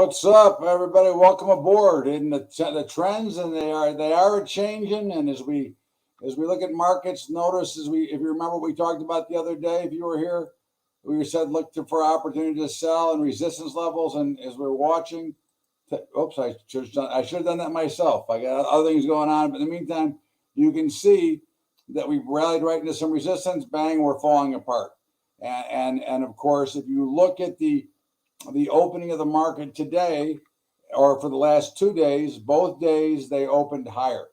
What's up, everybody? Welcome aboard. In the trends, and they are changing. And as we look at markets, notice if you remember what we talked about the other day, if you were here, we said look for opportunity to sell and resistance levels. And as we're watching, oops, I should have done that myself. I got other things going on, but in the meantime, you can see that we've rallied right into some resistance. Bang, we're falling apart. And of course, if you look at the opening of the market today, or for the last 2 days, both days they opened higher,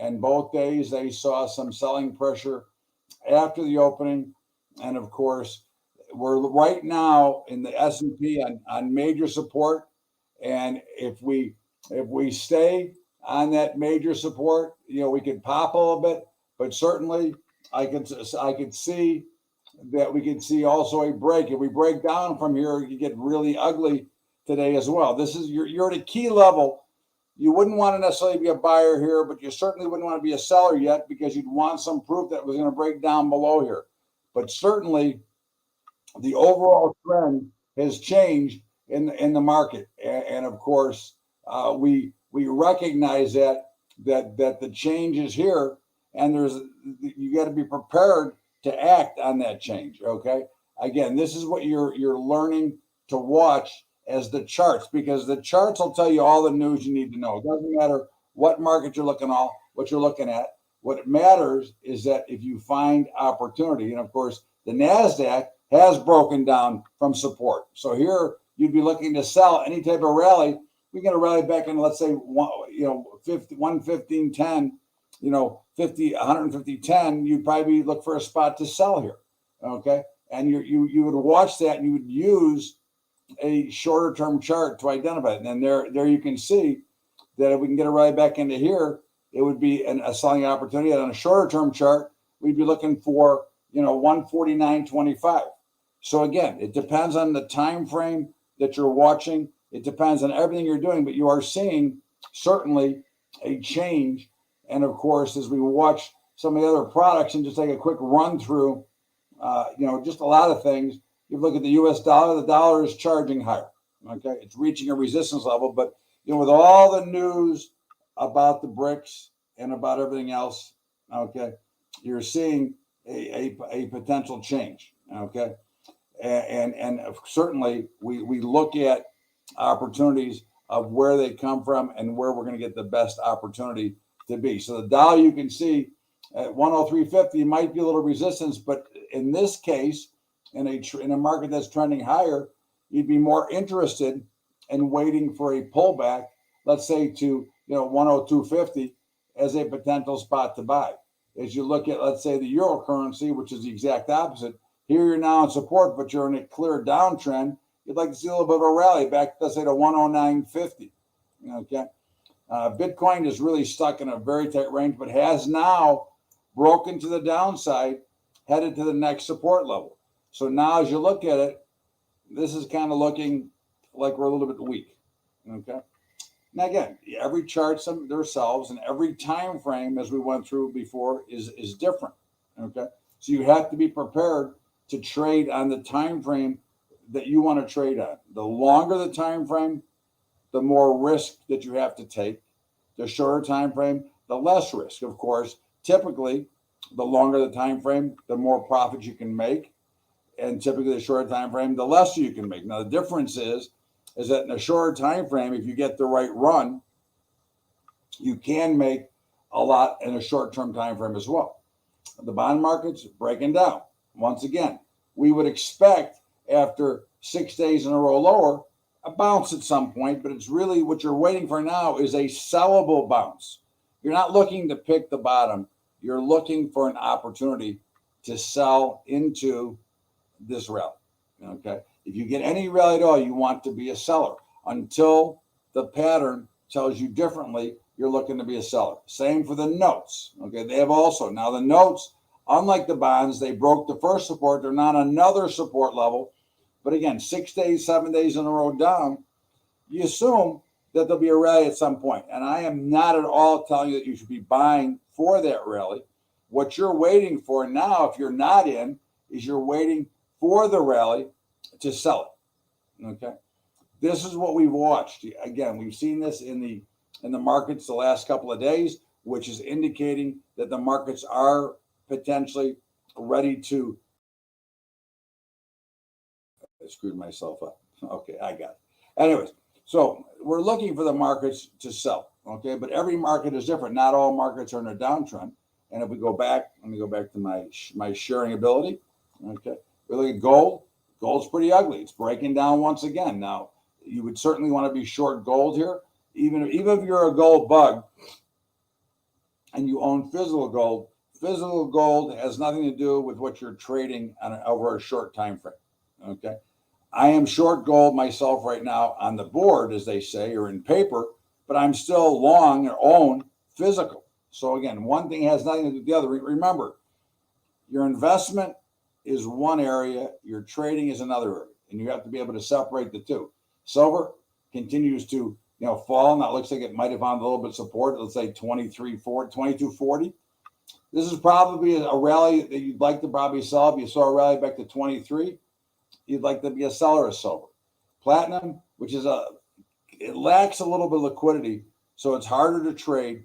and both days they saw some selling pressure after the opening. And of course, we're right now in the S&P on major support, and if we stay on that major support, we could pop a little bit, but certainly I could see that we could see also a break. If we break down from here, you get really ugly today as well. This is you're at a key level. You wouldn't want to necessarily be a buyer here, but you certainly wouldn't want to be a seller yet, because you'd want some proof that it was going to break down below here. But certainly the overall trend has changed in the market, and of course we recognize that the change is here, and you got to be prepared to act on that change. Okay, again, this is what you're learning to watch as the charts, because the charts will tell you all the news you need to know. It doesn't matter what market you're looking at. What it matters is that if you find opportunity, and of course the NASDAQ has broken down from support, so here you'd be looking to sell any type of rally. We get a rally back in, let's say, 115.10, 150.10, you'd probably look for a spot to sell here. Okay, and you would watch that, and you would use a shorter term chart to identify it. And then there you can see that if we can get a rally back into here, it would be a selling opportunity. And on a shorter term chart, we'd be looking for 149.25. So again, it depends on the time frame that you're watching. It depends on everything you're doing, but you are seeing certainly a change. And of course, as we watch some of the other products and just take a quick run through, just a lot of things. You look at the U.S. dollar; the dollar is charging higher. Okay, it's reaching a resistance level, but with all the news about the BRICS and about everything else, okay, you're seeing a potential change. Okay, and certainly we look at opportunities of where they come from and where we're going to get the best opportunity to be. So the dollar, you can see at 103.50 might be a little resistance, but in this case, in a market that's trending higher, you'd be more interested in waiting for a pullback, let's say to 102.50 as a potential spot to buy. As you look at, let's say, the euro currency, which is the exact opposite, here you're now in support, but you're in a clear downtrend. You'd like to see a little bit of a rally back, let's say, to 109.50. Okay, Bitcoin is really stuck in a very tight range, but has now broken to the downside, headed to the next support level. So now, as you look at it, this is kind of looking like we're a little bit weak. Okay. Now again, every chart themselves and every time frame, as we went through before, is different. Okay. So you have to be prepared to trade on the time frame that you want to trade on. The longer the time frame, the more risk that you have to take. The shorter time frame, the less risk. Of course, typically, the longer the time frame, the more profit you can make. And typically the shorter time frame, the less you can make. Now the difference is that in a shorter time frame, if you get the right run, you can make a lot in a short-term time frame as well. The bond market's breaking down. Once again, we would expect after 6 days in a row lower, a bounce at some point, but it's really what you're waiting for now is a sellable bounce. You're not looking to pick the bottom. You're looking for an opportunity to sell into this rally. Okay, if you get any rally at all, you want to be a seller. Until the pattern tells you differently, you're looking to be a seller. Same for the notes. Okay, they have also now the notes, unlike the bonds, they broke the first support. They're not another support level, but again, 6 days, 7 days in a row down. You assume that there'll be a rally at some point, and I am not at all telling you that you should be buying for that rally. What you're waiting for now, if you're not in, is you're waiting for the rally to sell it. Okay, This is what we've watched. Again, we've seen this in the markets the last couple of days, which is indicating that the markets are potentially ready to. I screwed myself up. Okay, I got it. Anyways, so we're looking for the markets to sell. Okay, but every market is different. Not all markets are in a downtrend. And if we go back, let me go back to my sharing ability. Okay, we look at gold. Gold's pretty ugly. It's breaking down once again. Now, you would certainly want to be short gold here. Even if you're a gold bug and you own physical gold has nothing to do with what you're trading over a short time frame. Okay, I am short gold myself right now on the board, as they say, or in paper, but I'm still long or own physical. So again, one thing has nothing to do with the other. Remember, your investment is one area, your trading is another area, and you have to be able to separate the two. Silver continues to fall. Now it looks like it might have found a little bit of support. Let's say 22.40. This is probably a rally that you'd like to probably sell. If you saw a rally back to 23, you'd like to be a seller of silver. Platinum, which is it lacks a little bit of liquidity, so it's harder to trade,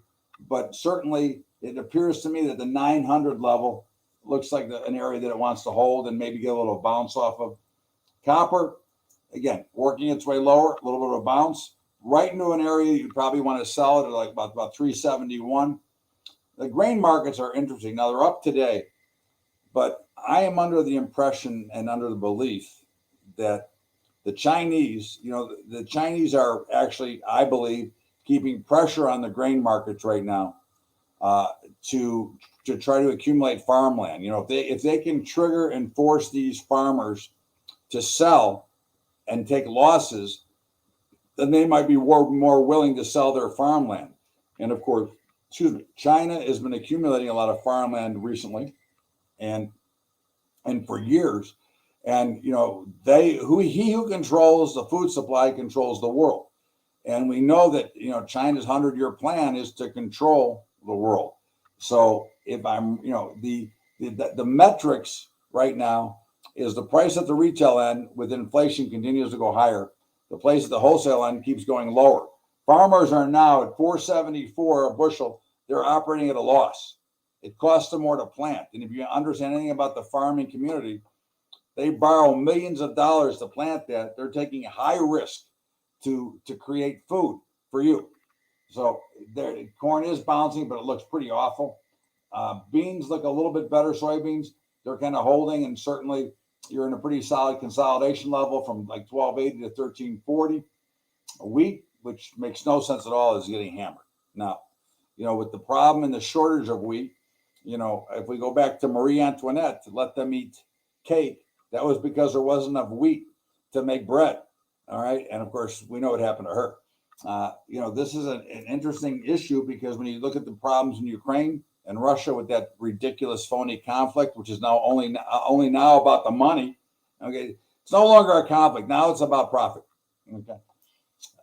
but certainly it appears to me that the 900 level looks like an area that it wants to hold and maybe get a little bounce off of. Copper, again, working its way lower, a little bit of a bounce, right into an area you probably want to sell it at like about 371. The grain markets are interesting. Now they're up today, but I am under the impression and under the belief that the Chinese, the Chinese are actually, I believe, keeping pressure on the grain markets right now to try to accumulate farmland. If they can trigger and force these farmers to sell and take losses, then they might be more willing to sell their farmland. And of course, China has been accumulating a lot of farmland recently, and for years. And he who controls the food supply controls the world. And we know that China's 100-year plan is to control the world. So if I'm the metrics right now is the price at the retail end with inflation continues to go higher. The place at the wholesale end keeps going lower. Farmers are now at $4.74 a bushel. They're operating at a loss. It costs them more to plant. And if you understand anything about the farming community, they borrow millions of dollars to plant that. They're taking high risk to create food for you. So corn is bouncing, but it looks pretty awful. Beans look a little bit better. Soybeans, they're kind of holding, and certainly you're in a pretty solid consolidation level from like 1280 to 1340. Wheat, which makes no sense at all, is getting hammered. Now, with the problem and the shortage of wheat, if we go back to Marie Antoinette, to let them eat cake, that was because there wasn't enough wheat to make bread. All right. And of course, we know what happened to her. This is an interesting issue because when you look at the problems in Ukraine and Russia with that ridiculous phony conflict, which is now only now about the money. Okay. It's no longer a conflict. Now it's about profit. Okay.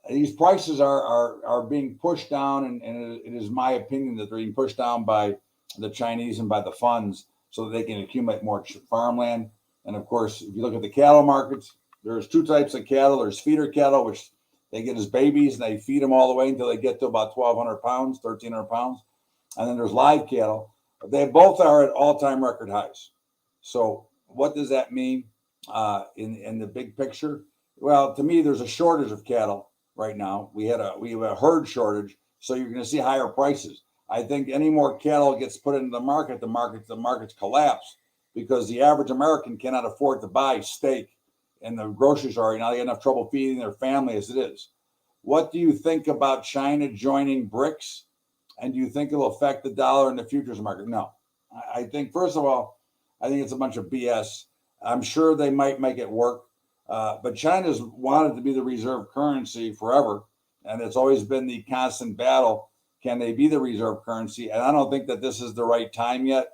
These prices are being pushed down, and it is my opinion that they're being pushed down by the Chinese and by the funds so that they can accumulate more farmland. And of course, if you look at the cattle markets, there's two types of cattle. There's feeder cattle, which they get as babies, and they feed them all the way until they get to about 1,200 pounds, 1,300 pounds. And then there's live cattle. They both are at all-time record highs. So what does that mean in the big picture? Well, to me, there's a shortage of cattle right now. We have a herd shortage, so you're going to see higher prices. I think any more cattle gets put into the markets collapse because the average American cannot afford to buy steak in the grocery store. Now they have enough trouble feeding their family as it is. What do you think about China joining BRICS? And do you think it'll affect the dollar in the futures market? No. I think, first of all, I think it's a bunch of BS. I'm sure they might make it work. But China's wanted to be the reserve currency forever. And it's always been the constant battle. Can they be the reserve currency? And I don't think that this is the right time yet.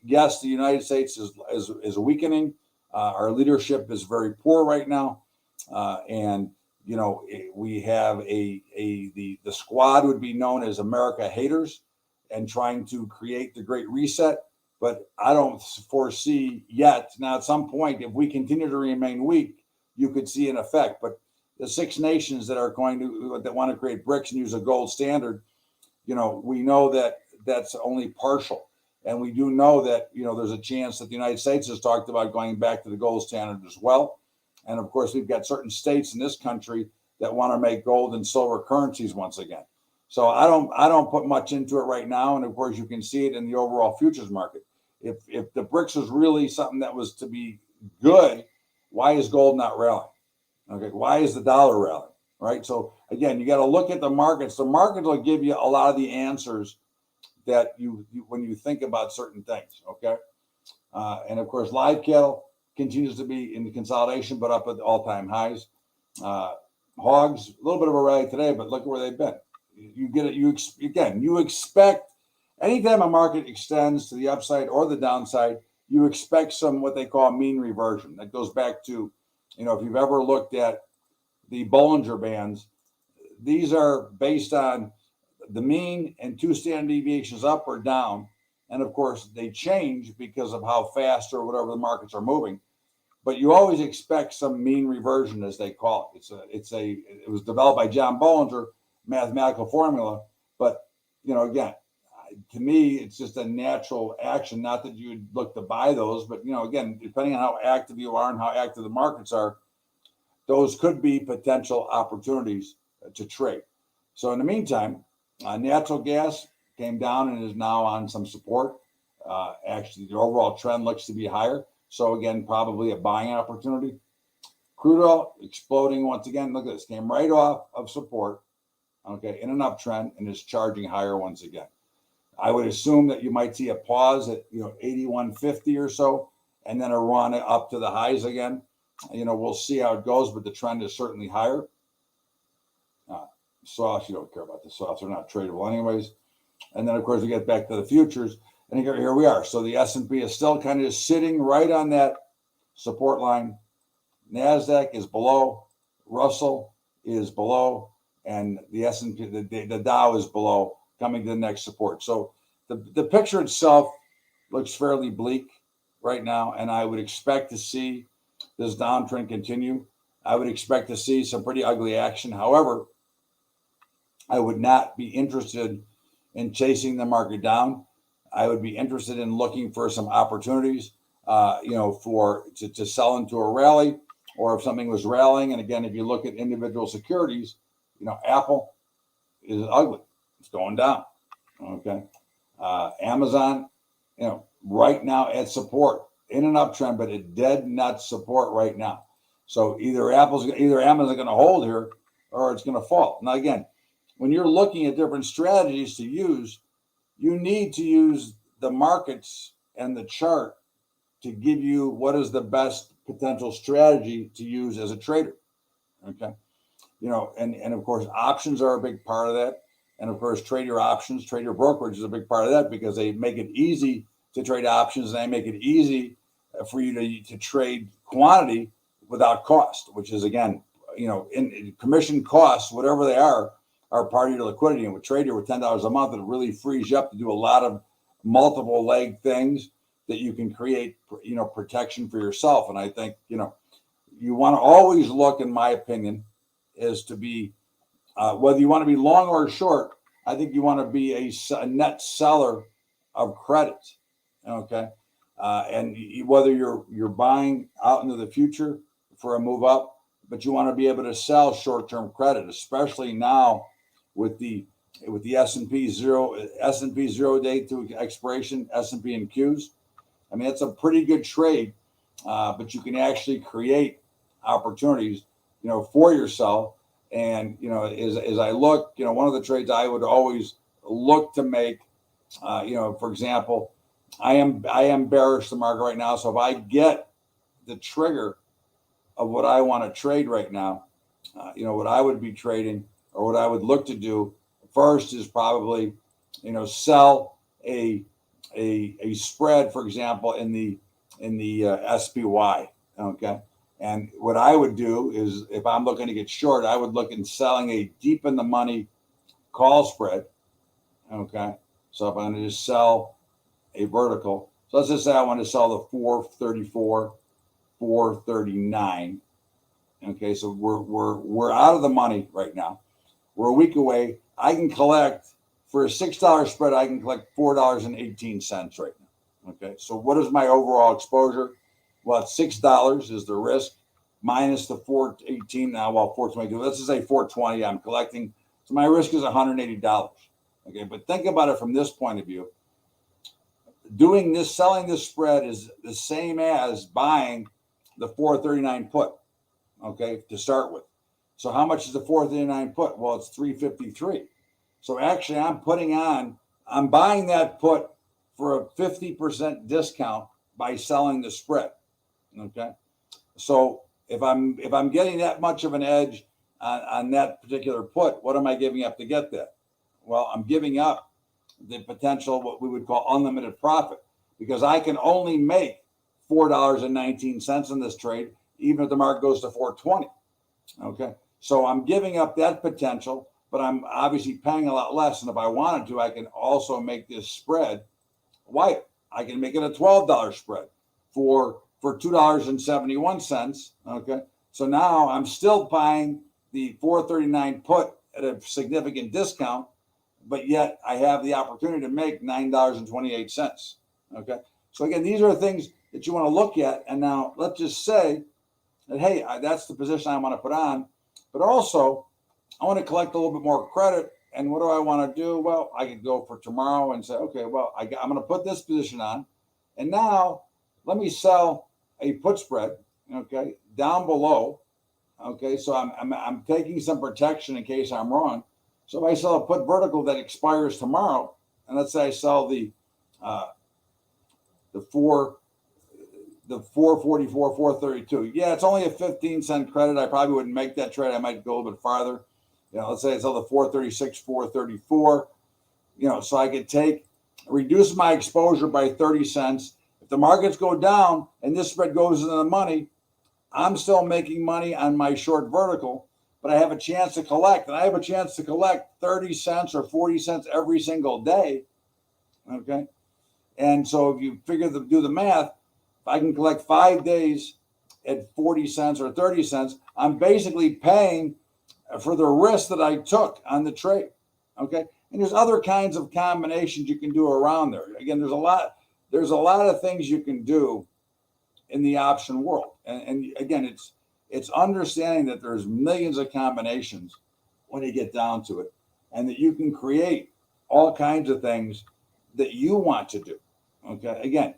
Yes, the United States is weakening. Our leadership is very poor right now. And we have the squad would be known as America haters and trying to create the Great Reset. But I don't foresee yet. Now, at some point, if we continue to remain weak, you could see an effect. But the 6 nations that want to create BRICS and use a gold standard, we know that that's only partial. And we do know that, there's a chance that the United States has talked about going back to the gold standard as well. And of course, we've got certain states in this country that want to make gold and silver currencies once again. So I don't put much into it right now. And of course, you can see it in the overall futures market. If the BRICS was really something that was to be good, why is gold not rallying? Okay, why is the dollar rallying? Right. So again, you got to look at the markets. The markets will give you a lot of the answers that you when you think about certain things. Okay. And of course, live cattle continues to be in the consolidation, but up at all-time highs. Hogs, a little bit of a rally today, but look at where they've been. You get it. You expect anytime a market extends to the upside or the downside, you expect some what they call mean reversion. That goes back to, if you've ever looked at the Bollinger Bands, these are based on the mean and 2 standard deviations up or down. And of course, they change because of how fast or whatever the markets are moving. But you always expect some mean reversion, as they call it. It was developed by John Bollinger, mathematical formula. But, again, to me, it's just a natural action. Not that you would look to buy those, but, again, depending on how active you are and how active the markets are, those could be potential opportunities to trade. So in the meantime, natural gas came down and is now on some support. Actually, the overall trend looks to be higher. So again, probably a buying opportunity. Crude oil exploding once again. Look at this, came right off of support, okay, in an uptrend and is charging higher once again. I would assume that you might see a pause at 81.50 or so, and then a run up to the highs again. We'll see how it goes, but the trend is certainly higher. Softs, you don't care about the softs; they're not tradable anyways. And then of course we get back to the futures. And here we are. So the S&P is still kind of sitting right on that support line. NASDAQ is below. Russell is below. And the S&P, the Dow is below, coming to the next support. So the picture itself looks fairly bleak right now. And I would expect to see this downtrend continue. I would expect to see some pretty ugly action. However, I would not be interested in chasing the market down. I would be interested in looking for some opportunities, to sell into a rally, or if something was rallying. And again, if you look at individual securities, Apple is ugly; it's going down. Okay, Amazon, right now at support in an uptrend, but it dead nut support right now. So either Amazon's going to hold here, or it's going to fall. Now again, when you're looking at different strategies to use, you need to use the markets and the chart to give you what is the best potential strategy to use as a trader. Okay. And of course, options are a big part of that. And of course, trader options, trader brokerage is a big part of that, because they make it easy to trade options, and they make it easy for you to trade quantity without cost, which is, again, in commission costs, whatever they are part of your liquidity. And with Tradier, with $10 a month, it really frees you up to do a lot of multiple leg things that you can create, protection for yourself. And I think, you want to always look, in my opinion, is to be, whether you want to be long or short, I think you want to be a net seller of credit. Okay. And whether you're buying out into the future for a move up, but you want to be able to sell short-term credit, especially now with the S&P zero day to expiration, S&P and Qs. I mean, it's a pretty good trade, but you can actually create opportunities, for yourself. And, as I look, one of the trades I would always look to make, for example, I am bearish the market right now. So if I get the trigger of what I want to trade right now, what I would be trading, or what I would look to do first, is probably, sell a spread, for example, in the SPY. Okay. And what I would do is, if I'm looking to get short, I would look in selling a deep in the money call spread. Okay. So if I'm going to just sell a vertical, so let's just say I want to sell the 434, 439. Okay, so we're out of the money right now. We're a week away. I can collect for a $6 spread. I can collect $4.18 right now. Okay, so what is my overall exposure? Well, it's $6 is the risk minus the 418 now. Well, 422. Let's just say 420. I'm collecting, so my risk is $180. Okay, but think about it from this point of view. Doing this, selling this spread is the same as buying the 439 put. Okay, to start with. So how much is the 439 put? Well, it's 353. So actually, I'm buying that put for a 50% discount by selling the spread. Okay, so if I'm getting that much of an edge on that particular put, what am I giving up to get that? Well, I'm giving up the potential, what we would call unlimited profit, because I can only make $4.19 in this trade, even if the market goes to 420. Okay, so I'm giving up that potential, but I'm obviously paying a lot less. And if I wanted to, I can also make this spread wider. I can make it a $12 spread for $2.71. Okay, so now I'm still buying the 439 put at a significant discount, but yet I have the opportunity to make $9.28. Okay, so again, these are things that you want to look at. And now let's just say that, hey, that's the position I want to put on, but also I want to collect a little bit more credit. And what do I want to do? Well, I could go for tomorrow and say, okay, well, I'm going to put this position on, and now let me sell a put spread, okay, down below. Okay, so I'm taking some protection in case I'm wrong. So if I sell a put vertical that expires tomorrow, and let's say I sell the 444, 432. Yeah, it's only a 15-cent credit. I probably wouldn't make that trade. I might go a little bit farther. Let's say I sell the 436, 434. So I could reduce my exposure by 30 cents. If the markets go down and this spread goes into the money, I'm still making money on my short vertical, but I have a chance to collect. And I have a chance to collect 30 cents or 40 cents every single day. Okay. And so if you do the math, if I can collect 5 days at 40 cents or 30 cents, I'm basically paying for the risk that I took on the trade. Okay. And there's other kinds of combinations you can do around there. Again, there's a lot of things you can do in the option world. And again, it's understanding that there's millions of combinations when you get down to it, and that you can create all kinds of things that you want to do. Okay. Again,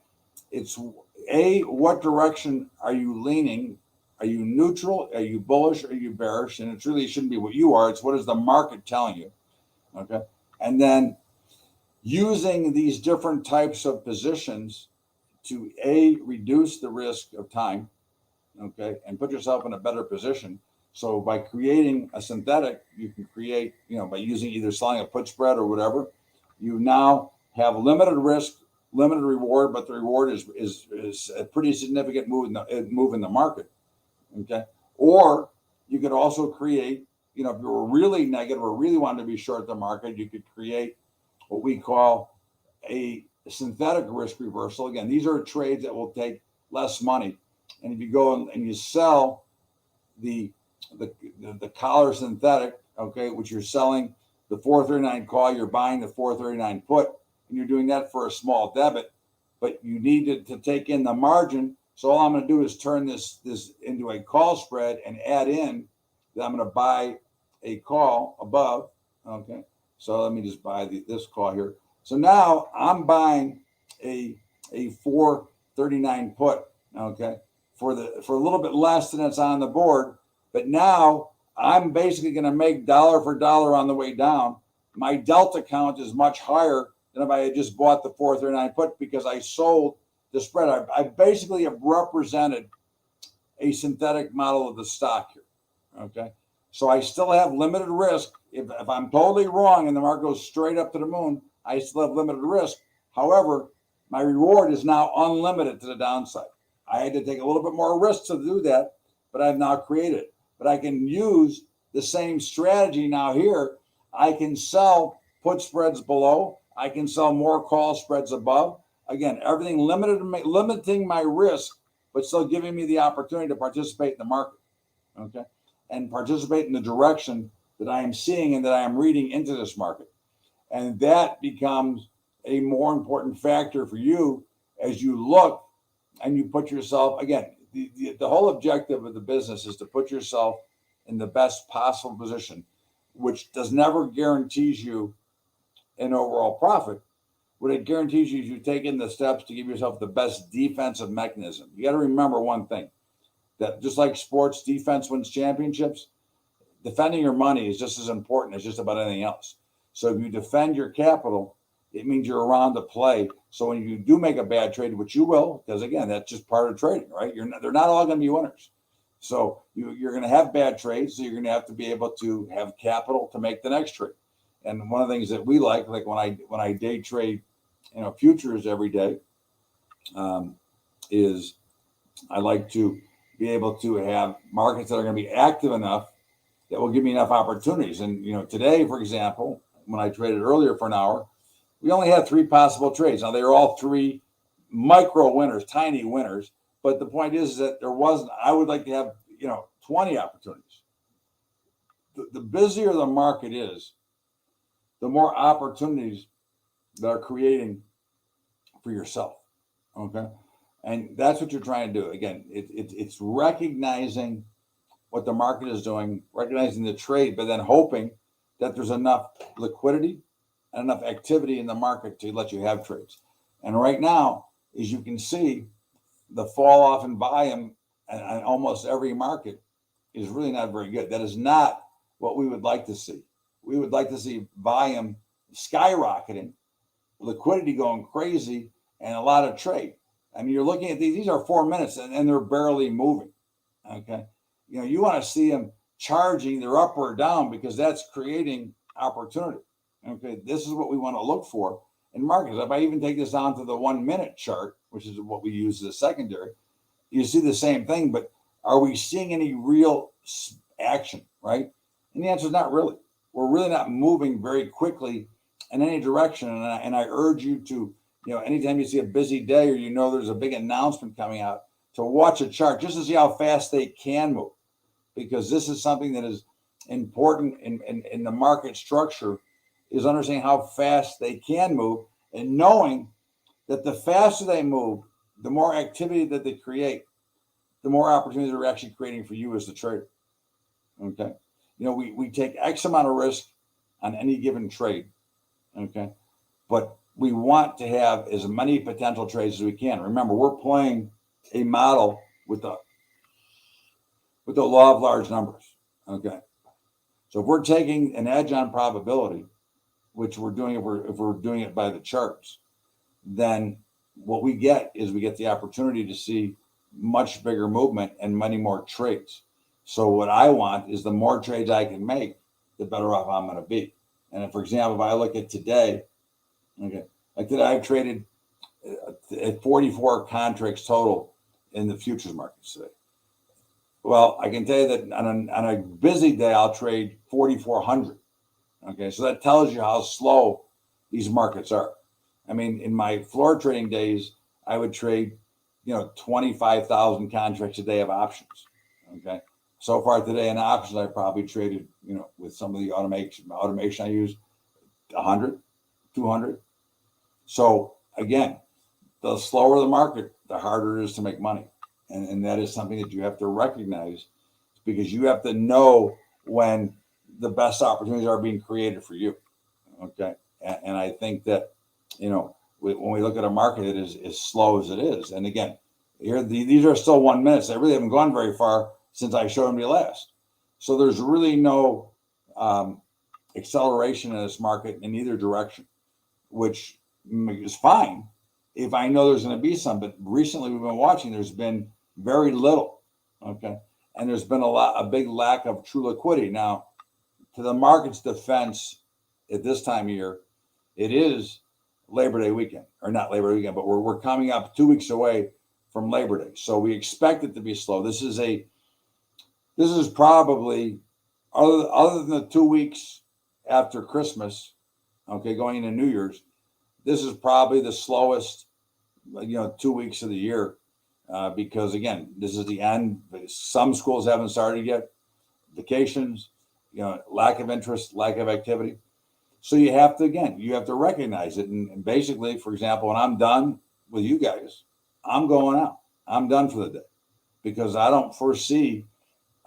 it's what direction are you leaning? Are you neutral? Are you bullish? Are you bearish? And it really shouldn't be what you are. It's what is the market telling you? Okay. And then using these different types of positions to reduce the risk of time, okay, and put yourself in a better position. So by creating a synthetic, you can create, by using either selling a put spread or whatever, you now have limited risk, limited reward, but the reward is a pretty significant move in the market. Okay. Or you could also create, if you were really negative or really wanted to be short the market, you could create what we call a synthetic risk reversal. Again, these are trades that will take less money. And if you go and you sell the collar synthetic, okay, which you're selling the 439 call, you're buying the 439 put, and you're doing that for a small debit, but you need to take in the margin. So all I'm going to do is turn this into a call spread and add in that I'm going to buy a call above. Okay, so let me just buy this call here. So now I'm buying a 439 put, okay, for a little bit less than it's on the board. But now I'm basically going to make dollar for dollar on the way down. My delta count is much higher than if I had just bought the 439 put, because I sold the spread. I basically have represented a synthetic model of the stock here. Okay. So I still have limited risk. If I'm totally wrong and the market goes straight up to the moon, I still have limited risk. However, my reward is now unlimited to the downside. I had to take a little bit more risk to do that, but I've now created it. But I can use the same strategy now here. I can sell put spreads below. I can sell more call spreads above. Again, everything limiting my risk, but still giving me the opportunity to participate in the market. okay, and participate in the direction that I am seeing and that I am reading into this market. And that becomes a more important factor for you as you look and you put yourself, again, the whole objective of the business is to put yourself in the best possible position, which does never guarantees you an overall profit. What it guarantees you is you take in the steps to give yourself the best defensive mechanism. You got to remember one thing, that just like sports, defense wins championships. Defending your money is just as important as just about anything else. So if you defend your capital, it means you're around to play. So when you do make a bad trade, which you will, because again, that's just part of trading, right? They're not all going to be winners. So you're going to have bad trades. So you're going to have to be able to have capital to make the next trade. And one of the things that we like when I day trade, futures every day, is I like to be able to have markets that are going to be active enough that will give me enough opportunities. And today, for example, when I traded earlier for an hour, we only had 3 possible trades. Now they were all 3 micro winners, tiny winners. But the point is that there wasn't. I would like to have 20 opportunities. The busier the market is, the more opportunities that are creating for yourself. Okay, and that's what you're trying to do. Again, it's recognizing what the market is doing, recognizing the trade, but then hoping that there's enough liquidity and enough activity in the market to let you have trades. And right now, as you can see, the fall off in volume and almost every market is really not very good. That is not what we would like to see. We would like to see volume skyrocketing, liquidity going crazy, and a lot of trade. I mean, you're looking at these are 4 minutes and they're barely moving. Okay. You want to see them charging either up or down because that's creating opportunity. Okay. This is what we want to look for in markets. If I even take this on to the 1 minute chart, which is what we use as a secondary, you see the same thing, but are we seeing any real action, right? And the answer is not really. We're really not moving very quickly in any direction. And I urge you to, anytime you see a busy day or there's a big announcement coming out, to watch a chart just to see how fast they can move, because this is something that is important in the market structure, is understanding how fast they can move and knowing that the faster they move, the more activity that they create, the more opportunities they're actually creating for you as the trader. Okay. We take X amount of risk on any given trade. Okay. But we want to have as many potential trades as we can. Remember, we're playing a model with the law of large numbers. Okay. So if we're taking an edge on probability, which we're doing if we're doing it by the charts, then what we get is we get the opportunity to see much bigger movement and many more trades. So what I want is the more trades I can make, the better off I'm going to be. And if, for example, if I look at today, okay, like today I've traded at 44 contracts total in the futures markets today. Well, I can tell you that on a busy day, I'll trade 4,400. Okay, so that tells you how slow these markets are. I mean, in my floor trading days, I would trade, 25,000 contracts a day of options. Okay, so far today in options, I probably traded, with some of the automation I use, 100, 200. So again, the slower the market, the harder it is to make money. And that is something that you have to recognize, because you have to know when the best opportunities are being created for you. Okay. And I think that, when we look at a market that is as slow as it is, and again, here, these are still 1 minute. They really haven't gone very far since I showed them you last. So there's really no acceleration in this market in either direction, which is fine if I know there's going to be some. But recently we've been watching, there's been very little. Okay. And there's been a big lack of true liquidity. Now, to the market's defense, at this time of year, it is Labor Day weekend, or not Labor Day weekend, but we're coming up 2 weeks away from Labor Day. So we expect it to be slow. This is probably, other than the 2 weeks after Christmas, okay, going into New Year's, this is probably the slowest, 2 weeks of the year. because again, this is the end. Some schools haven't started yet. Vacations, lack of interest, lack of activity. So you have to recognize it. And basically, for example, when I'm done with you guys, I'm going out. I'm done for the day because I don't foresee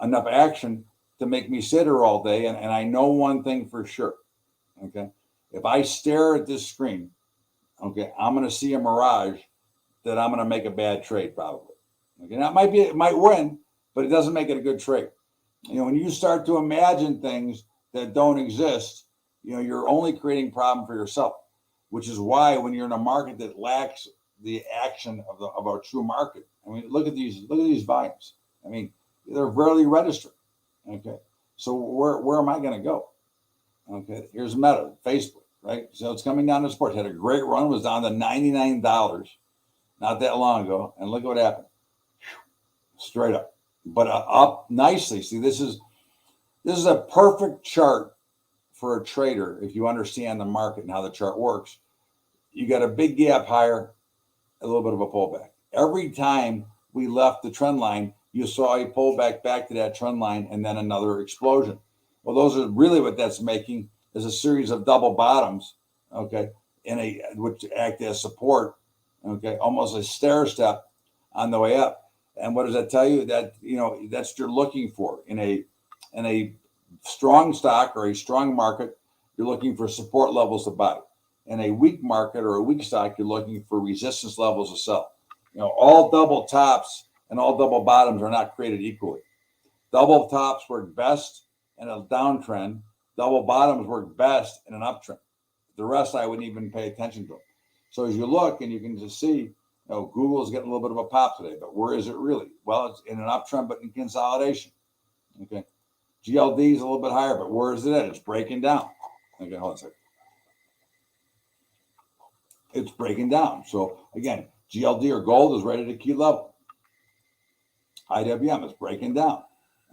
enough action to make me sit here all day. And I know one thing for sure. Okay. If I stare at this screen, okay, I'm going to see a mirage that I'm going to make a bad trade probably. Okay. Now it might win, but it doesn't make it a good trade. When you start to imagine things that don't exist, you're only creating problem for yourself, which is why when you're in a market that lacks the action of our true market, I mean, look at these volumes. I mean, they're barely registered. Okay. So where am I going to go? Okay. Here's Meta, Facebook, right? So it's coming down to support. Had a great run, was down to $99 not that long ago. And look what happened. Straight up, but up nicely. See, this is a perfect chart for a trader. If you understand the market and how the chart works, you got a big gap higher, a little bit of a pullback. Every time we left the trend line, you saw a pullback back to that trend line and then another explosion. Well, those are really what that's making is a series of double bottoms, okay, which act as support, okay, almost a stair step on the way up. And what does that tell you? That that's what you're looking for in a strong stock or a strong market. You're looking for support levels to buy. In a weak market or a weak stock, you're looking for resistance levels to sell. All double tops and all double bottoms are not created equally. Double tops work best in a downtrend. Double bottoms work best in an uptrend. The rest I wouldn't even pay attention to. So as you look, and you can just see, Google's getting a little bit of a pop today, but where is it really? Well, it's in an uptrend, but in consolidation. Okay. GLD is a little bit higher, but where is it at? It's breaking down. Okay, hold on a second. It's breaking down. So again, GLD or gold is right at a key level. IWM is breaking down.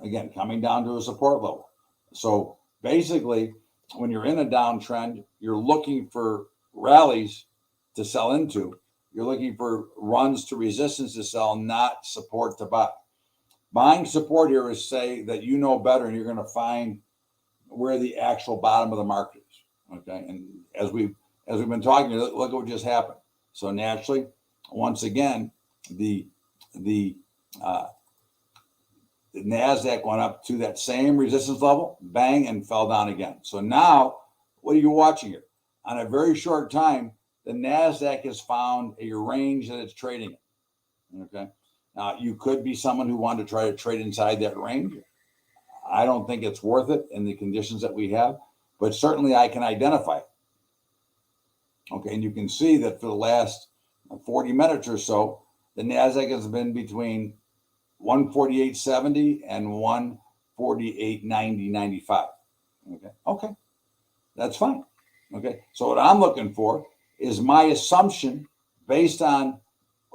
Again, coming down to a support level. So basically, when you're in a downtrend, you're looking for rallies to sell into. You're looking for runs to resistance to sell, not support to buy. Buying support here is say that you know better and you're going to find where the actual bottom of the market is. Okay. And as we've been talking, look at what just happened. So naturally, once again, the NASDAQ went up to that same resistance level, bang, and fell down again. So now, what are you watching here? On a very short time, the NASDAQ has found a range that it's trading in. Okay. Now, you could be someone who wanted to try to trade inside that range. I don't think it's worth it in the conditions that we have, but certainly I can identify it. Okay. And you can see that for the last 40 minutes or so, the NASDAQ has been between 148.70 and 148.90, 95. Okay. That's fine. Okay. So what I'm looking for is my assumption based on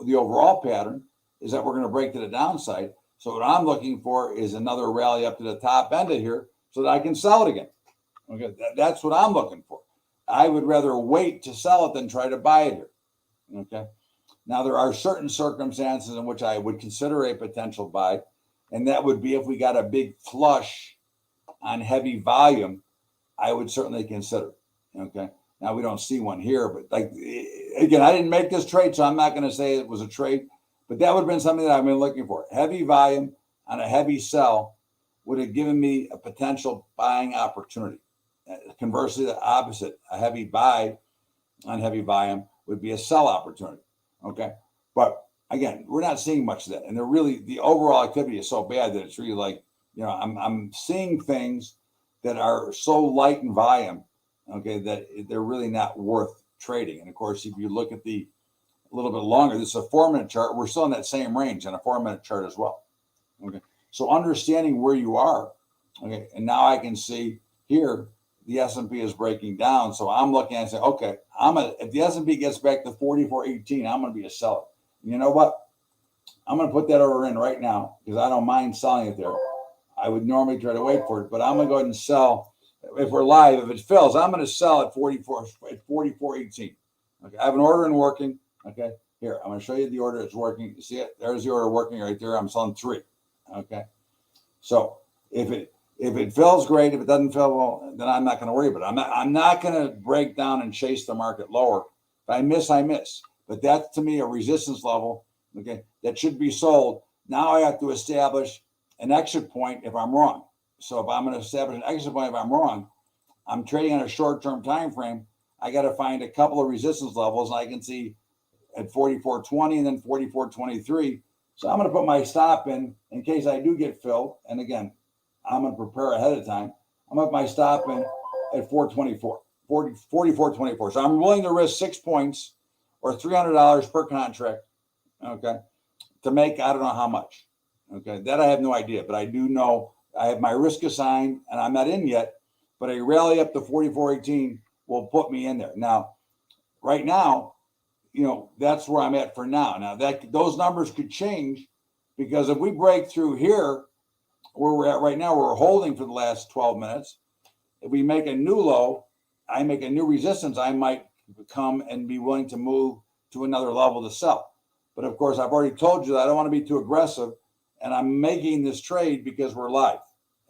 the overall pattern is that we're going to break to the downside. So what I'm looking for is another rally up to the top end of here so that I can sell it again. Okay. That's what I'm looking for. I would rather wait to sell it than try to buy it here. Okay. Now, there are certain circumstances in which I would consider a potential buy, and that would be if we got a big flush on heavy volume, I would certainly consider. Okay. Now, we don't see one here, but again, I didn't make this trade, so I'm not going to say it was a trade, but that would have been something that I've been looking for. Heavy volume on a heavy sell would have given me a potential buying opportunity. Conversely, the opposite, a heavy buy on heavy volume would be a sell opportunity. Okay. But again, we're not seeing much of that. And the overall activity is so bad that it's really like, I'm seeing things that are so light in volume, okay, that they're really not worth trading. And of course, if you look at a little bit longer, this is a 4-minute chart. We're still in that same range on a 4-minute chart as well. Okay. So understanding where you are, okay, and now I can see here, the S&P is breaking down. So I'm looking and saying, okay, if the S&P gets back to 44.18, I'm going to be a seller. And you know what? I'm going to put that order in right now because I don't mind selling it there. I would normally try to wait for it, but I'm going to go ahead and sell. If we're live, if it fills, I'm going to sell at 44.18. Okay, I have an order in working. Okay, Here, I'm going to show you the order that's working. You see it? There's the order working right there. I'm selling 3. Okay. So if it fills, great. If it doesn't fill, well, then I'm not going to worry about it. I'm not going to break down and chase the market lower. If I miss, I miss. But that's to me a resistance level. Okay, that should be sold. Now I have to establish an exit point if I'm wrong. So if I'm going to establish an exit point if I'm wrong, I'm trading on a short-term time frame. I got to find a couple of resistance levels, and I can see at 44.20 and then 44.23. So I'm going to put my stop in case I do get filled. And again, I'm going to prepare ahead of time. I'm going to put my stop in at 44.24. So I'm willing to risk 6 points or $300 per contract, okay, to make I don't know how much. Okay, that I have no idea, but I do know I have my risk assigned and I'm not in yet, but a rally up to 44.18 will put me in there. Now, right now, that's where I'm at for now. Now that those numbers could change because if we break through here where we're at right now, we're holding for the last 12 minutes. If we make a new low, I make a new resistance, I might come and be willing to move to another level to sell. But of course, I've already told you that I don't want to be too aggressive, and I'm making this trade because we're live.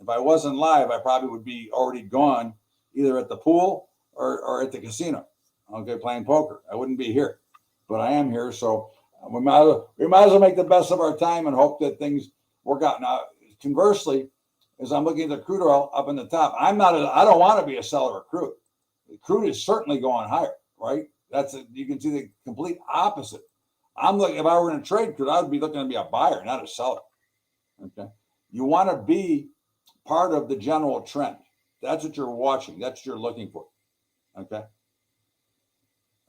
If I wasn't live, I probably would be already gone either at the pool or at the casino, okay, playing poker. I wouldn't be here, but I am here. So we might as well make the best of our time and hope that things work out. Now, conversely, as I'm looking at the crude oil up in the top, I don't want to be a seller of crude. The crude is certainly going higher, right? You can see the complete opposite. I'm looking, if I were going to trade crude, I would be looking to be a buyer, not a seller. Okay. You want to be part of the general trend. That's what you're watching. That's what you're looking for. Okay.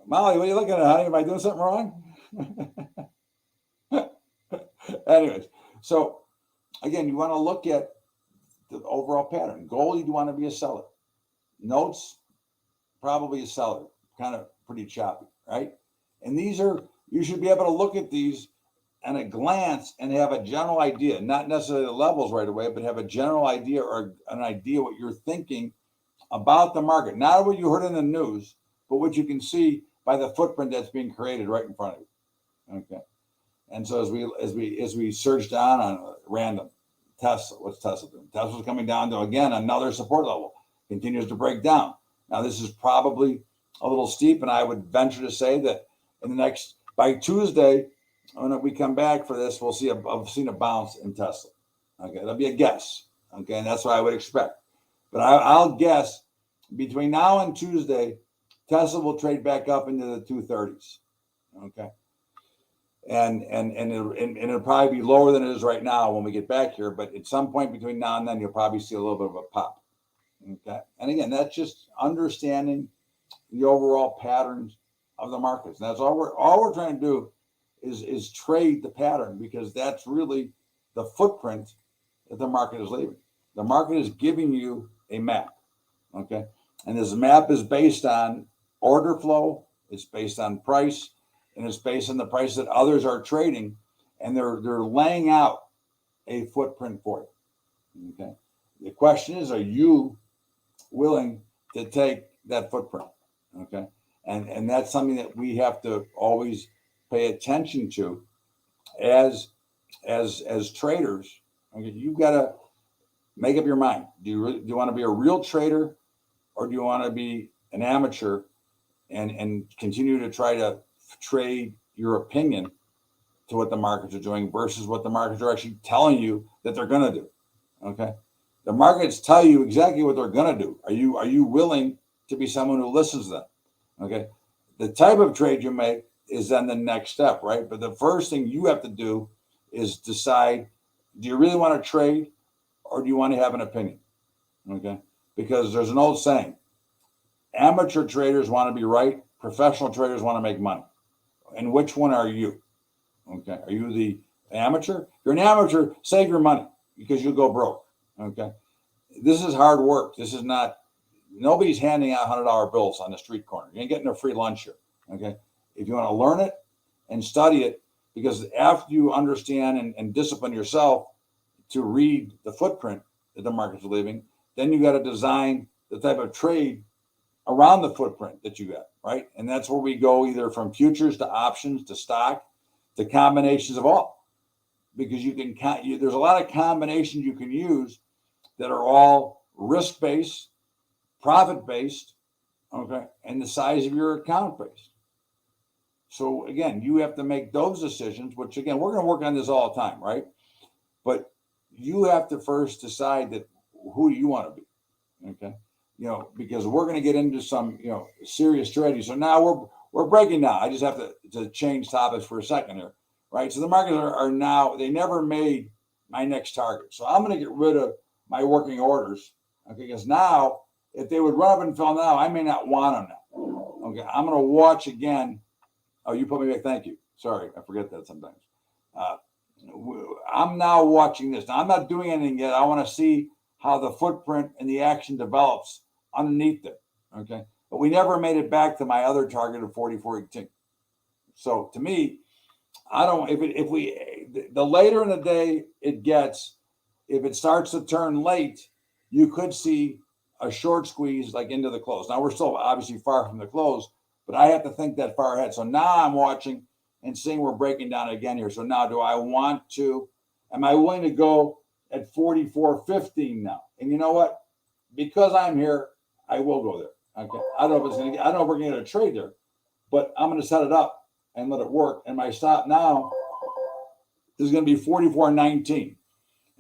Molly, what are you looking at, honey? Am I doing something wrong? Anyways, so again, you want to look at the overall pattern. Gold, you want to be a seller. Notes, probably a seller. Kind of pretty choppy, right? And you should be able to look at these at a glance and have a general idea, not necessarily the levels right away, but have a general idea or an idea what you're thinking about the market. Not what you heard in the news, but what you can see by the footprint that's being created right in front of you. Okay. And so as we search down on random, Tesla, what's Tesla doing? Tesla's coming down to, again, another support level, continues to break down. Now, this is probably a little steep, and I would venture to say that by Tuesday, when we come back for this, we'll see I've seen a bounce in Tesla. Okay, that'll be a guess. Okay, and that's what I would expect. But I'll guess between now and Tuesday, Tesla will trade back up into the 230s. Okay. And it'll probably be lower than it is right now when we get back here. But at some point between now and then, you'll probably see a little bit of a pop. Okay. And again, that's just understanding the overall patterns of the markets. And that's all we're trying to do is trade the pattern, because that's really the footprint that the market is leaving. The market is giving you a map. Okay. And this map is based on order flow, it's based on price, and it's based on the price that others are trading, and they're laying out a footprint for you. Okay. The question is, are you willing to take that footprint? Okay. And that's something that we have to always pay attention to as traders. Okay. You've got to make up your mind. Do you want to be a real trader, or do you want to be an amateur and continue to try to trade your opinion to what the markets are doing versus what the markets are actually telling you that they're going to do? Okay. The markets tell you exactly what they're going to do. Are you willing to be someone who listens to them? Okay. The type of trade you make is then the next step, right? But the first thing you have to do is decide, do you really want to trade, or do you want to have an opinion? Okay. Because there's an old saying, amateur traders want to be right, professional traders want to make money. And which one are you? Okay. Are you the amateur? If you're an amateur, save your money, because you'll go broke. Okay. This is hard work. This is not, nobody's handing out $100 bills on the street corner. You ain't getting a free lunch here. Okay. If you want to learn it and study it, because after you understand and discipline yourself to read the footprint that the market's leaving, then you got to design the type of trade around the footprint that you got. right? And that's where we go either from futures to options to stock to combinations of all, because you can there's a lot of combinations you can use that are all risk-based, profit-based, okay, and the size of your account based. So again, you have to make those decisions, which again, we're going to work on this all the time, right? But you have to first decide that who you want to be, okay? Because we're going to get into some, serious trading. So now we're breaking down. I just have to change topics for a second here, right? So the markets are now, they never made my next target. So I'm going to get rid of my working orders, okay? Because now, if they would run up and fell now, I may not want them now, okay? I'm going to watch again. Oh, you put me back. Thank you. Sorry, I forget that sometimes. I'm now watching this. Now, I'm not doing anything yet. I want to see how the footprint and the action develops underneath it, okay? But we never made it back to my other target of 44.18. So to me, I don't, the later in the day it gets, if it starts to turn late, you could see a short squeeze like into the close. Now we're still obviously far from the close, but I have to think that far ahead. So now I'm watching and seeing we're breaking down again here. So now am I willing to go at 44.15 now? And you know what? Because I'm here, I will go there. Okay. I don't know if we're going to get a trade there, but I'm going to set it up and let it work. And my stop now is going to be 44.19.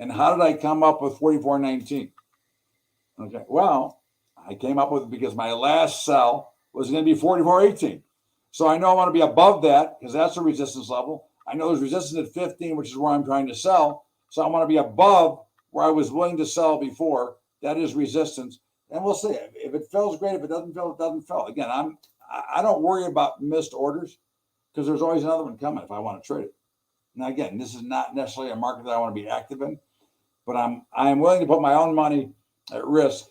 And how did I come up with 44.19? Okay. Well, I came up with it because my last sell was going to be 44.18. So I know I want to be above that because that's a resistance level. I know there's resistance at 15, which is where I'm trying to sell. So I want to be above where I was willing to sell before. That is resistance. And we'll see. If it fails, great. If it doesn't fail, it doesn't fail. Again, I don't worry about missed orders because there's always another one coming if I want to trade it. Now, again, this is not necessarily a market that I want to be active in, but I'm willing to put my own money at risk,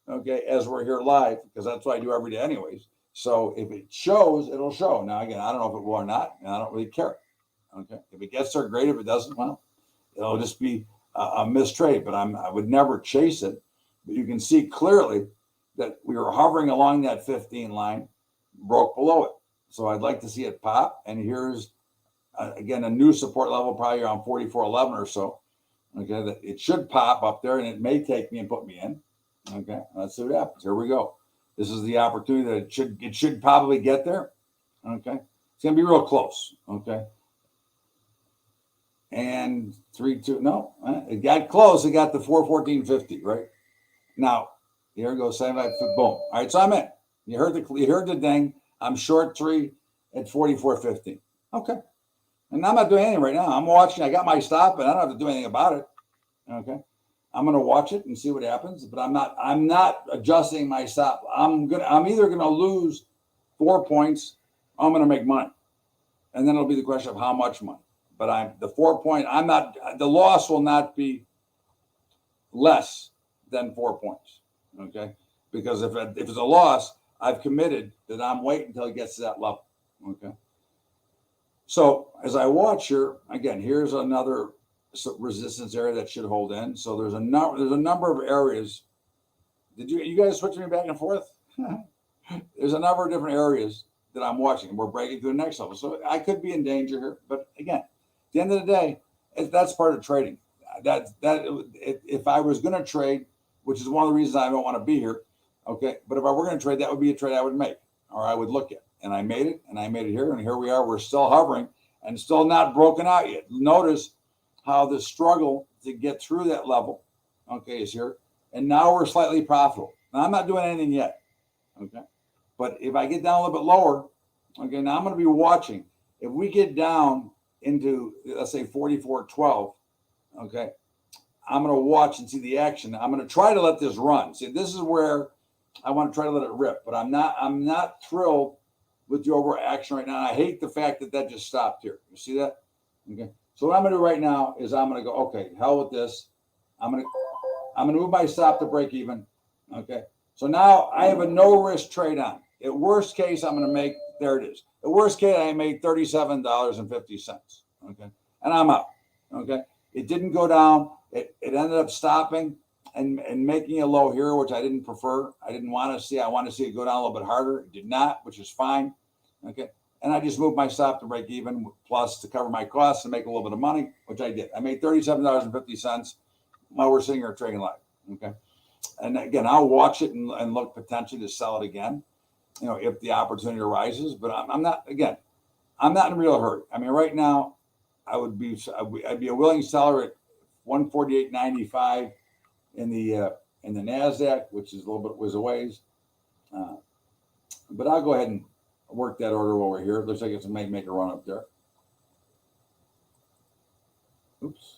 okay, as we're here live, because that's what I do every day anyways. So if it shows, it'll show. Now, again, I don't know if it will or not, and I don't really care. Okay. If it gets there, great. If it doesn't, well, it'll just be a missed trade, but I would never chase it. But you can see clearly that we were hovering along that 15 line, broke below it. So I'd like to see it pop. And here's, again, a new support level, probably around 44.11 or so. Okay. That it should pop up there, and it may take me and put me in. Okay. Let's see what happens. Here we go. This is the opportunity that it should probably get there. Okay. It's going to be real close. Okay. And 3-2. No, it got close. It got the 414.50, right? Now, here it goes. 75. Boom. All right. So I'm in. You heard the ding. I'm short 3 at 44.15. Okay. And I'm not doing anything right now. I'm watching. I got my stop, and I don't have to do anything about it. Okay. I'm going to watch it and see what happens, but I'm not adjusting my stop. I'm either going to lose 4 points, or I'm going to make money. And then it'll be the question of how much money. But the loss will not be less than 4 points. Okay. Because if it's a loss, I've committed that I'm waiting until it gets to that level. Okay. So as I watch here, again, here's another resistance area that should hold in. So there's a number of areas. Did you guys switch me back and forth? There's a number of different areas that I'm watching. We're breaking through the next level. So I could be in danger here. But again, at the end of the day, that's part of trading. If I was going to trade, which is one of the reasons I don't want to be here, okay, but if I were going to trade, that would be a trade I would make, or I would look at. And I made it here, and here we are. We're still hovering and still not broken out yet. Notice how the struggle to get through that level, okay, is here. And now we're slightly profitable. Now, I'm not doing anything yet, okay? But if I get down a little bit lower, okay, now I'm going to be watching. If we get down into, let's say, 44.12, okay, I'm going to watch and see the action. I'm going to try to let this run. See, this is where I want to try to let it rip, but I'm not thrilled with the overall action right now. I hate the fact that just stopped here. You see that? Okay. So what I'm going to do right now is I'm going to go, okay, hell with this. I'm going to move my stop to break even. Okay. So now I have a no risk trade on. At worst case, I'm going to make, there it is. At worst case, I made $37.50. Okay. And I'm up. Okay. It didn't go down. It ended up stopping. and making a low here, which I didn't prefer. I didn't want to see. I wanted to see it go down a little bit harder. It did not, which is fine. Okay. And I just moved my stop to break even, plus to cover my costs and make a little bit of money, which I did. I made $37.50 while we're sitting here trading live. Okay. And again, I'll watch it and look potentially to sell it again, if the opportunity arises. But I'm not, again, I'm not in a real hurry. I mean, right now, I'd be a willing seller at 148.95 in the NASDAQ, which is a little bit was a ways. But I'll go ahead and work that order while we're here. It looks like it's going to make a run up there. Oops.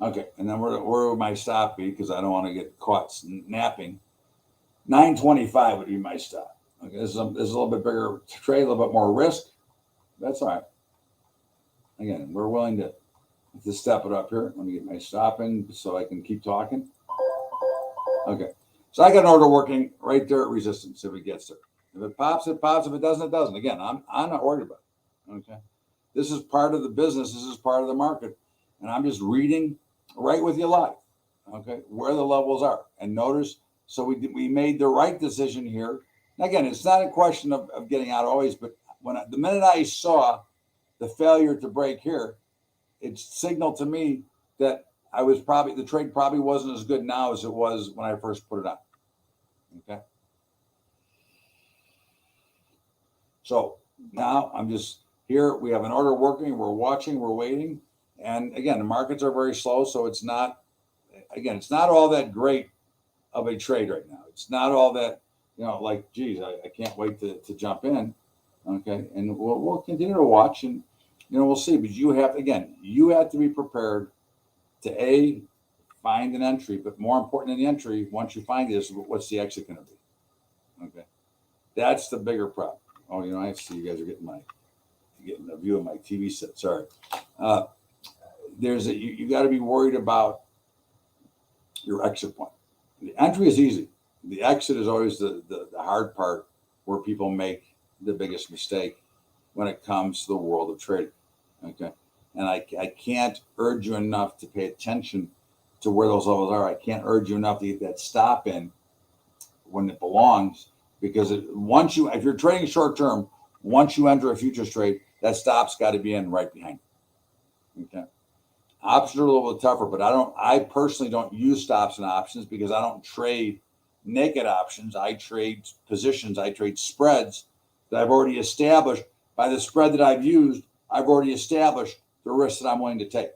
Okay, and then where would my stop be? Because I don't want to get caught napping. 925 would be my stop. Okay, this is a little bit bigger trade, a little bit more risk. That's all right. Again, we're willing to step it up here. Let me get my stop in so I can keep talking. Okay, so I got an order working right there at resistance if it gets there. If it pops, it pops. If it doesn't, it doesn't. Again, I'm not worried about it. Okay, this is part of the business. This is part of the market, and I'm just reading right with you live. Okay, where the levels are, and notice. So we made the right decision here. Again, it's not a question of getting out always, but the minute I saw the failure to break here, it signaled to me that the trade probably wasn't as good now as it was when I first put it on. Okay. So now I'm just here. We have an order working. We're watching. We're waiting. And again, the markets are very slow, so it's not all that great of a trade right now. It's not all that, geez, I can't wait to jump in. Okay. And we'll continue to watch and, we'll see. But you have to be prepared to find an entry, but more important than the entry, once you find this, what's the exit going to be? Okay. That's the bigger problem. Oh, I see you guys are getting a view of my TV set. Sorry. You got to be worried about your exit point. The entry is easy. The exit is always the hard part, where people make the biggest mistake when it comes to the world of trading. Okay. And I can't urge you enough to pay attention to where those levels are. I can't urge you enough to get that stop in when it belongs, because if you're trading short term, once you enter a futures trade, that stop's got to be in right behind you. Okay. Options are a little bit tougher, but I personally don't use stops in options because I don't trade naked options. I trade positions. I trade spreads that I've already established. By the spread that I've used, I've already established the risk that I'm willing to take.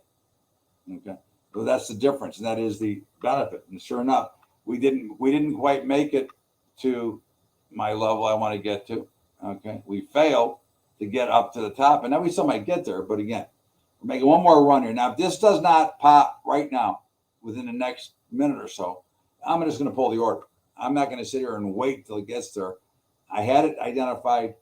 Okay. So that's the difference. And that is the benefit. And sure enough, we didn't quite make it to my level I want to get to. Okay. We failed to get up to the top, and now we still might get there. But again, we're making one more run here. Now, if this does not pop right now within the next minute or so, I'm just going to pull the order. I'm not going to sit here and wait till it gets there. I had it identified.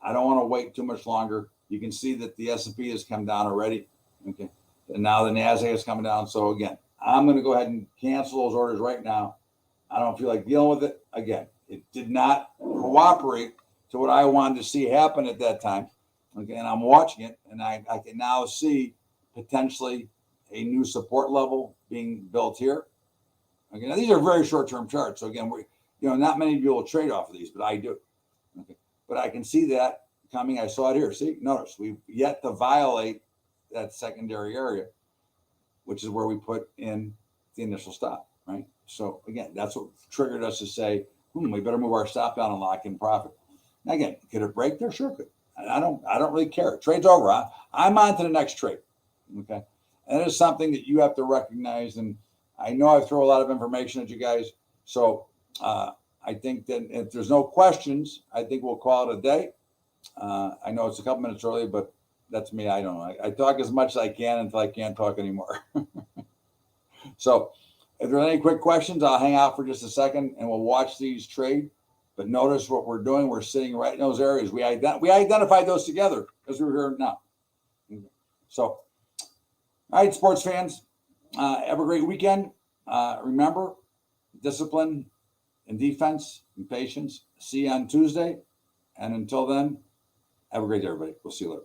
I don't want to wait too much longer. You can see that the S&P has come down already. Okay. And now the NASDAQ is coming down. So again, I'm going to go ahead and cancel those orders right now. I don't feel like dealing with it. Again, it did not cooperate to what I wanted to see happen at that time. Okay, and I'm watching it, and I can now see potentially a new support level being built here. Okay, now these are very short-term charts. So again, not many people will trade off of these, but I do. Okay, but I can see that coming. I saw it here. See, notice we've yet to violate that secondary area, which is where we put in the initial stop, right? So again, that's what triggered us to say, we better move our stop down and lock in profit. Now again, could it break there? Sure could. I don't really care. Trade's over. I'm on to the next trade. Okay. And it is something that you have to recognize. And I know I throw a lot of information at you guys. So I think that if there's no questions, I think we'll call it a day. I know it's a couple minutes early, but that's me. I don't know. I talk as much as I can until I can't talk anymore. So if there's any quick questions, I'll hang out for just a second and we'll watch these trade. But notice what we're doing. We're sitting right in those areas. We identified those together as we're here now. So, all right, sports fans, have a great weekend. Remember, discipline and defense and patience. See you on Tuesday. And until then, have a great day, everybody. We'll see you later.